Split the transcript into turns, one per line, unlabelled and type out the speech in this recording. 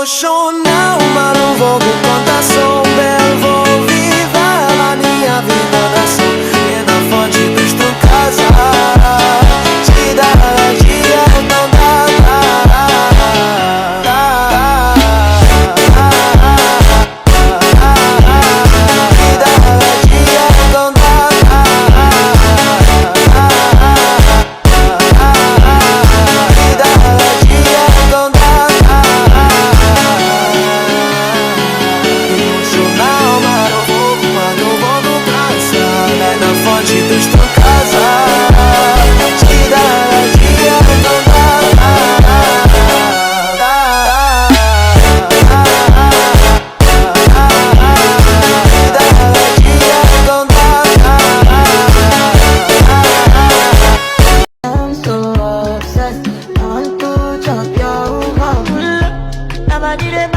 emocional, mas não vou com plantação. Belo, vou viver a minha vida na ação. E na fonte dos tu casa, te dá dia, não dá.
I didn't